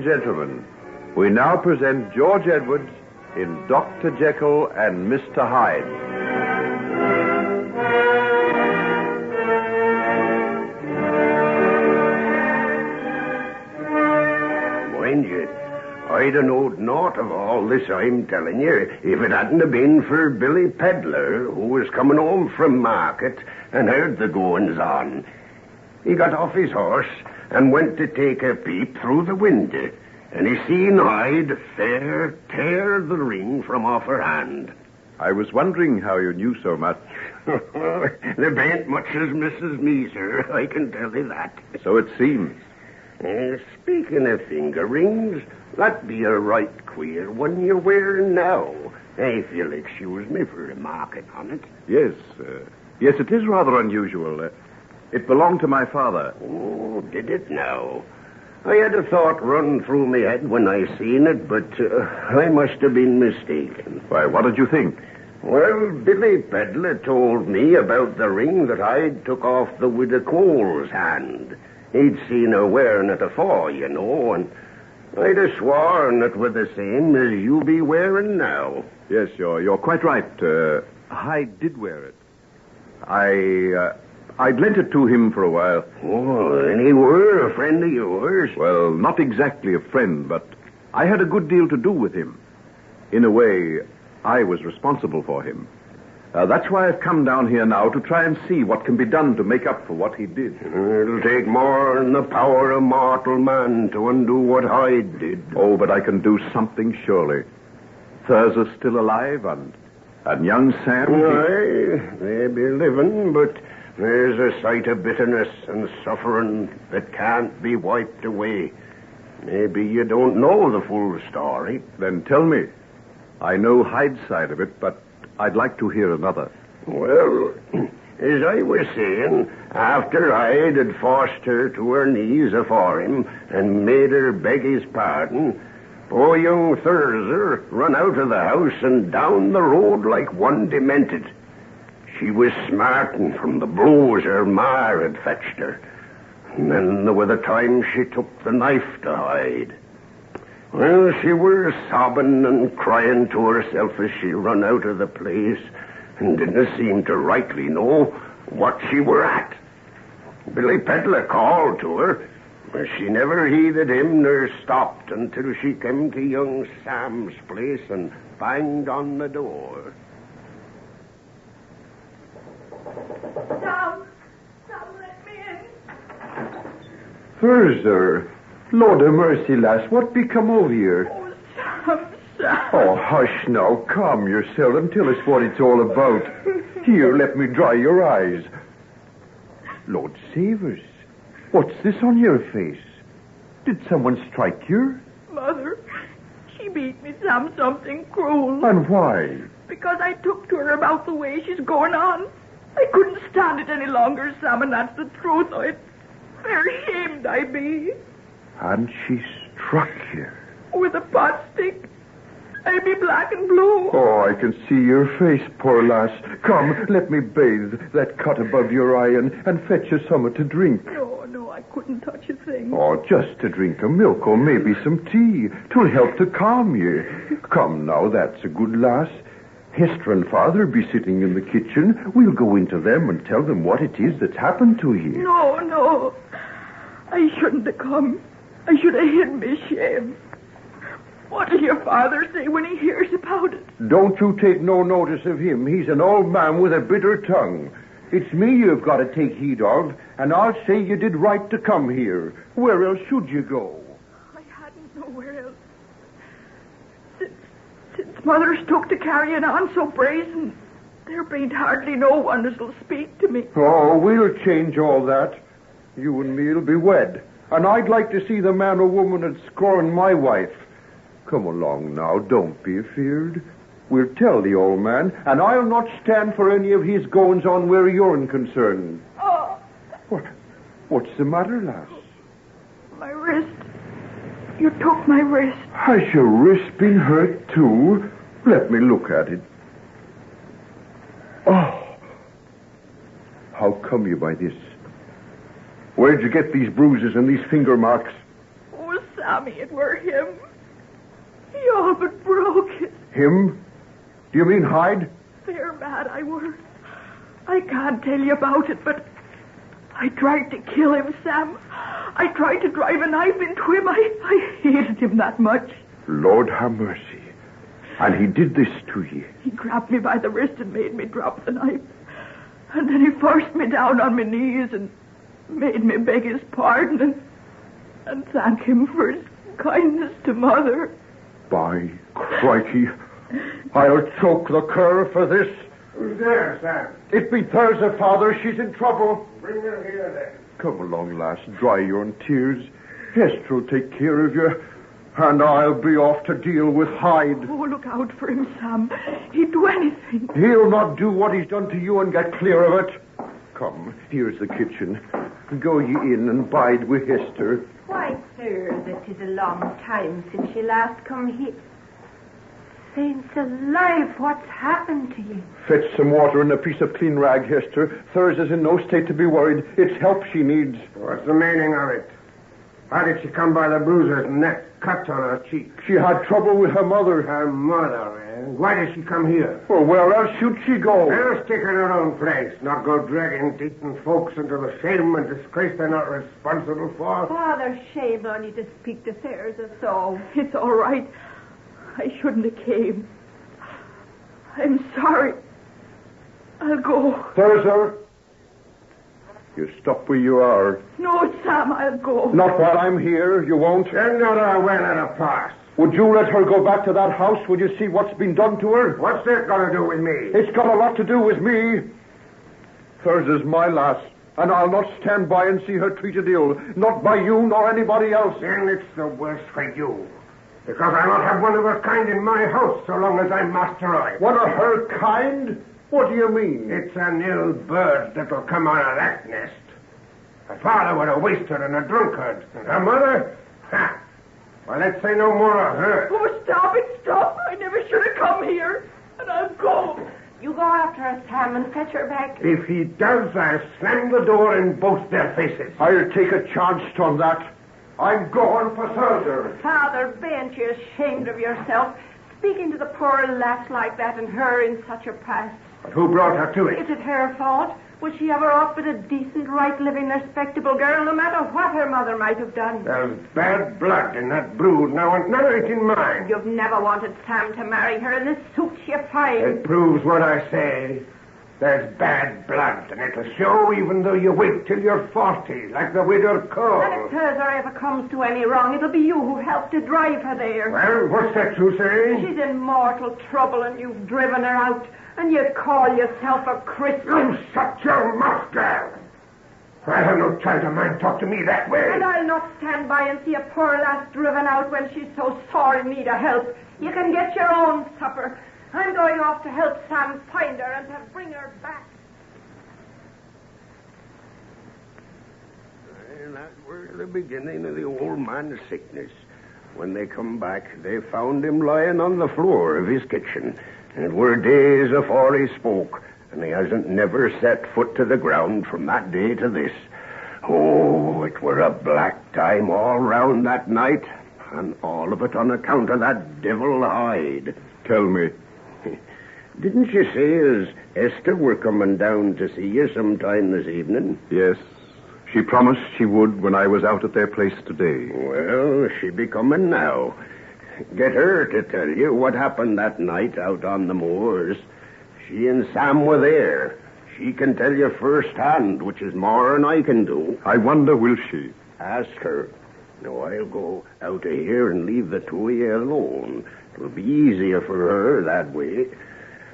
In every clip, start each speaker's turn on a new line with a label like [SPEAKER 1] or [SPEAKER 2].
[SPEAKER 1] gentlemen, we now present George Edwards in Dr. Jekyll and Mr. Hyde.
[SPEAKER 2] Mind you, I'd have knowed naught of all this I'm telling you if it hadn't have been for Billy Pedlar, who was coming home from market and heard the goings on. He got off his horse and went to take a peep through the window, and he seen Hyde fair tear the ring from off her hand.
[SPEAKER 1] I was wondering how you knew so much.
[SPEAKER 2] There ain't much as Mrs. Me, sir, I can tell you that.
[SPEAKER 1] So it seems.
[SPEAKER 2] Speaking of finger rings, that be a right queer one you're wearing now, if you'll excuse me for remarking on it.
[SPEAKER 1] Yes, it is rather unusual. It belonged to my father.
[SPEAKER 2] Oh, did it now? I had a thought run through my head when I seen it, but I must have been mistaken.
[SPEAKER 1] Why, what did you think?
[SPEAKER 2] Well, Billy Pedlar told me about the ring that I took off the Widow Cole's hand. He'd seen her wearing it afore, you know, and I'd have sworn it were the same as you be wearing now.
[SPEAKER 1] Yes, you're quite right. Hyde did wear it. I'd lent it to him for a while.
[SPEAKER 2] Oh, and he were a friend of yours?
[SPEAKER 1] Well, not exactly a friend, but I had a good deal to do with him. In a way, I was responsible for him. That's why I've come down here now to try and see what can be done to make up for what he did.
[SPEAKER 2] It'll take more than the power of mortal man to undo what Hyde did.
[SPEAKER 1] Oh, but I can do something, surely. Thurza's still alive, and young Sam...
[SPEAKER 2] Aye, they be living, but there's a sight of bitterness and suffering that can't be wiped away. Maybe you don't know the full story.
[SPEAKER 1] Then tell me. I know Hyde's side of it, but I'd like to hear another.
[SPEAKER 2] Well, as I was saying, after Hyde had forced her to her knees afore him and made her beg his pardon, poor young Thurza run out of the house and down the road like one demented. She was smarting from the blows her ma had fetched her. And then there were the times she took the knife to Hyde. Well, she were sobbing and crying to herself as she run out of the place and didn't seem to rightly know what she were at. Billy Pedlar called to her, but she never heeded him nor stopped until she came to young Sam's place and banged on the door.
[SPEAKER 3] Sam, let me in.
[SPEAKER 4] Thurza, Lord of mercy, lass, what become of you?
[SPEAKER 3] Oh, Sam.
[SPEAKER 4] Oh, hush now, calm yourself and tell us what it's all about. Here, let me dry your eyes. Lord save us, what's this on your face? Did someone strike you?
[SPEAKER 3] Mother, she beat me, Sam, something cruel.
[SPEAKER 4] And why?
[SPEAKER 3] Because I took to her about the way she's going on. I couldn't stand it any longer, Sam, and that's the truth. It's very shamed I be.
[SPEAKER 4] And she struck you?
[SPEAKER 3] With a pot stick. I be black and blue.
[SPEAKER 4] Oh, I can see your face, poor lass. Come, let me bathe that cut above your eye and fetch you something to drink.
[SPEAKER 3] No, I couldn't touch a thing.
[SPEAKER 4] Oh, just to drink of milk or maybe some tea. 'Twill help to calm you. Come now, that's a good lass. Hester and Father be sitting in the kitchen. We'll go into them and tell them what it is that's happened to you.
[SPEAKER 3] No. I shouldn't have come. I should have hid me shame. What'll your father say when he hears about it?
[SPEAKER 4] Don't you take no notice of him. He's an old man with a bitter tongue. It's me you've got to take heed of, and I'll say you did right to come here. Where else should you go?
[SPEAKER 3] I hadn't nowhere else. Since Mother's took to carrying on so brazen, there ain't hardly no one as'll speak to me.
[SPEAKER 4] Oh, we'll change all that. You and me'll be wed. And I'd like to see the man or woman that scorned my wife. Come along now, don't be afeard. We'll tell the old man, and I'll not stand for any of his goings-on where you're concerned.
[SPEAKER 3] Oh.
[SPEAKER 4] What's the matter, lass?
[SPEAKER 3] My wrist. You took my wrist.
[SPEAKER 4] Has your wrist been hurt, too? Let me look at it. Oh. How come you by this? Where'd you get these bruises and these finger marks?
[SPEAKER 3] Oh, Sam, Sammy, it were him. He all but broke it.
[SPEAKER 4] Him? Do you mean Hyde?
[SPEAKER 3] Fair mad I were. I can't tell you about it, but I tried to kill him, Sam. I tried to drive a knife into him. I hated him that much.
[SPEAKER 4] Lord have mercy. And he did this to you?
[SPEAKER 3] He grabbed me by the wrist and made me drop the knife. And then he forced me down on my knees and made me beg his pardon and thank him for his kindness to Mother.
[SPEAKER 4] By crikey, I'll choke the cur for this.
[SPEAKER 2] Who's there, Sam?
[SPEAKER 4] It be Thurza, Father. She's in trouble.
[SPEAKER 2] Bring her here, then.
[SPEAKER 4] Come along, lass. Dry your tears. Hester'll take care of you. And I'll be off to deal with Hyde.
[SPEAKER 3] Oh, look out for him, Sam. He'd do anything.
[SPEAKER 4] He'll not do what he's done to you and get clear of it. Come, here's the kitchen. Go ye in and bide with Hester.
[SPEAKER 5] Why, sir, that is a long time since you last come here. Saints alive, what's happened to you?
[SPEAKER 4] Fetch some water and a piece of clean rag, Hester. Thurza's in no state to be worried. It's help she needs.
[SPEAKER 2] What's the meaning of it? How did she come by the bruises and that cut on her cheek?
[SPEAKER 4] She had trouble with her mother.
[SPEAKER 2] Her mother, eh? Why did she come here?
[SPEAKER 4] Well, where else should she go?
[SPEAKER 2] Well, stick in her own place, not go dragging decent folks into the shame and disgrace they're not responsible for.
[SPEAKER 5] Father, shame on you to speak to Thurza so.
[SPEAKER 3] It's all right. I shouldn't have came. I'm sorry. I'll go.
[SPEAKER 4] Thurza, you stop where you are.
[SPEAKER 3] No, Sam, I'll go.
[SPEAKER 4] Not while I'm here. You won't.
[SPEAKER 2] Then not a well at a pass.
[SPEAKER 4] Would you let her go back to that house? Would you see what's been done to her?
[SPEAKER 2] What's that got to do with me?
[SPEAKER 4] It's got a lot to do with me. Thurza's my lass, and I'll not stand by and see her treated ill. Not by you nor anybody else.
[SPEAKER 2] Then it's the worse for you. Because I'll not have one of her kind in my house so long as I'm Master Hyde.
[SPEAKER 4] One of her kind? What do you mean?
[SPEAKER 2] It's an ill bird that'll come out of that nest. Her father was a waster and a drunkard. And her mother? Ha! Well, let's say no more of her.
[SPEAKER 3] Oh, stop it, stop. I never should have come here. And I'll go.
[SPEAKER 5] You go after her, Sam, and fetch her back.
[SPEAKER 2] If he does, I'll slam the door in both their faces.
[SPEAKER 4] I'll take a chance on that. I'm going for Thurza.
[SPEAKER 5] Father, ben't you ashamed of yourself? Speaking to the poor lass like that and her in such a pass.
[SPEAKER 2] But who brought her to it?
[SPEAKER 5] Is it her fault? Was she ever off with a decent, right-living, respectable girl, no matter what her mother might have done?
[SPEAKER 2] There's bad blood in that brood now, and none of it in mine.
[SPEAKER 5] You've never wanted Sam to marry her, and this suits you fine.
[SPEAKER 2] It proves what I say. There's bad blood, and it'll show even though you wait till you're 40, like the widow Cole.
[SPEAKER 5] And if Thurza ever comes to any wrong, it'll be you who helped to drive her there.
[SPEAKER 2] Well, what's that you say?
[SPEAKER 5] She's in mortal trouble, and you've driven her out, and you call yourself a Christian.
[SPEAKER 2] You shut your mouth, girl. I have no child of mine talk to me that way.
[SPEAKER 5] And I'll not stand by and see a poor lass driven out when she's so sore in need of help. You can get your own supper. I'm going off to help Sam find her and to bring her back.
[SPEAKER 2] And that was the beginning of the old man's sickness. When they come back, they found him lying on the floor of his kitchen. And it were days afore he spoke, and he hasn't never set foot to the ground from that day to this. Oh, it were a black time all round that night, and all of it on account of that devil Hyde.
[SPEAKER 1] Tell me.
[SPEAKER 2] Didn't you say as Esther were coming down to see you sometime this evening?
[SPEAKER 1] Yes. She promised she would when I was out at their place today.
[SPEAKER 2] Well, she be coming now. Get her to tell you what happened that night out on the moors. She and Sam were there. She can tell you firsthand, which is more than I can do.
[SPEAKER 1] I wonder, will she?
[SPEAKER 2] Ask her. No, I'll go out of here and leave the two of you alone. It'll be easier for her that way.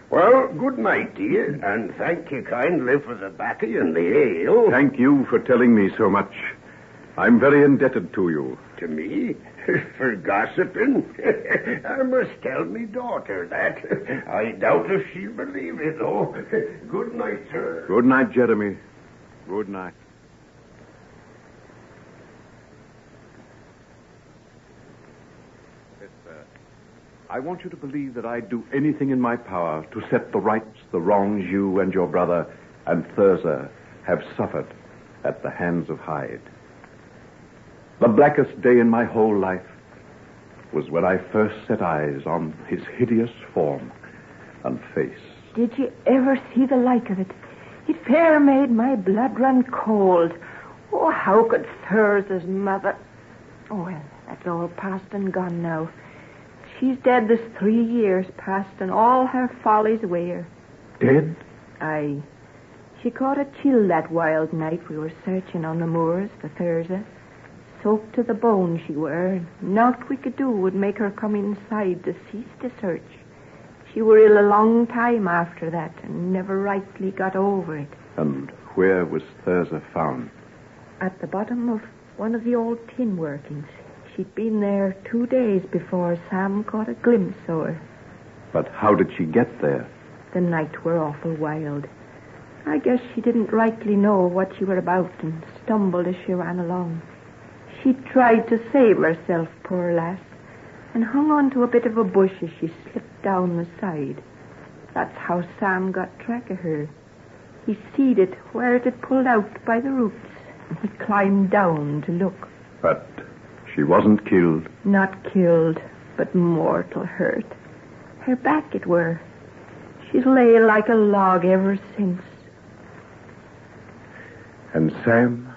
[SPEAKER 2] Well, good night to you, and thank you kindly for the baccy and the ale.
[SPEAKER 1] Thank you for telling me so much. I'm very indebted to you.
[SPEAKER 2] To me? For gossiping? I must tell me daughter that. I doubt if she'll believe it, though. Good night, sir.
[SPEAKER 1] Good night, Jeremy. Good night. I want you to believe that I'd do anything in my power to set the rights, the wrongs you and your brother and Thurza have suffered at the hands of Hyde. The blackest day in my whole life was when I first set eyes on his hideous form and face.
[SPEAKER 5] Did you ever see the like of it? It fair made my blood run cold. Oh, how could Thurs's mother... Oh, well, that's all past and gone now. She's dead this 3 years past, and all her follies wear.
[SPEAKER 1] Dead?
[SPEAKER 5] Aye. She caught a chill that wild night we were searching on the moors for Thurza. Soaked to the bone she were. Naught we could do would make her come inside to cease to search. She were ill a long time after that, and never rightly got over it.
[SPEAKER 1] And where was Thurza found?
[SPEAKER 5] At the bottom of one of the old tin workings. She'd been there 2 days before Sam caught a glimpse of her.
[SPEAKER 1] But how did she get there?
[SPEAKER 5] The night were awful wild. I guess she didn't rightly know what she were about and stumbled as she ran along. She tried to save herself, poor lass, and hung on to a bit of a bush as she slipped down the side. That's how Sam got track of her. He seed it where it had pulled out by the roots, and he climbed down to look.
[SPEAKER 1] But she wasn't killed.
[SPEAKER 5] Not killed, but mortal hurt. Her back it were. She's lay like a log ever since.
[SPEAKER 1] And Sam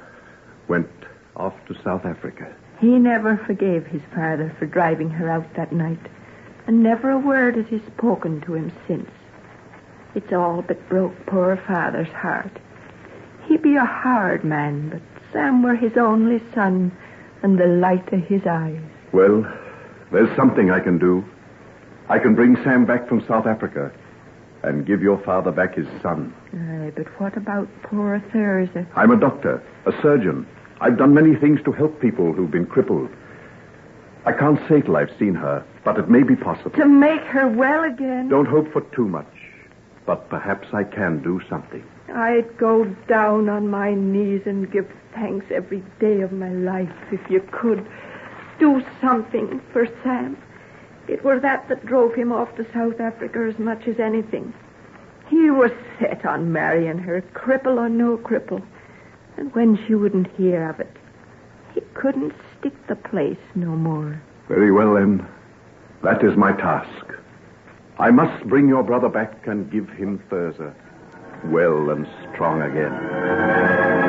[SPEAKER 1] went off to South Africa.
[SPEAKER 5] He never forgave his father for driving her out that night, and never a word has he spoken to him since. It's all but broke poor father's heart. He be a hard man, but Sam were his only son and the light of his eyes.
[SPEAKER 1] Well, there's something I can do. I can bring Sam back from South Africa and give your father back his son.
[SPEAKER 5] Aye, but what about poor Thurza?
[SPEAKER 1] I'm a doctor, a surgeon. I've done many things to help people who've been crippled. I can't say till I've seen her, but it may be possible.
[SPEAKER 5] To make her well again?
[SPEAKER 1] Don't hope for too much, but perhaps I can do something.
[SPEAKER 5] I'd go down on my knees and give thanks every day of my life if you could do something for Sam. It were that drove him off to South Africa as much as anything. He was set on marrying her, cripple or no cripple. And when she wouldn't hear of it, he couldn't stick the place no more.
[SPEAKER 1] Very well, then. That is my task. I must bring your brother back and give him Thurza, well and strong again.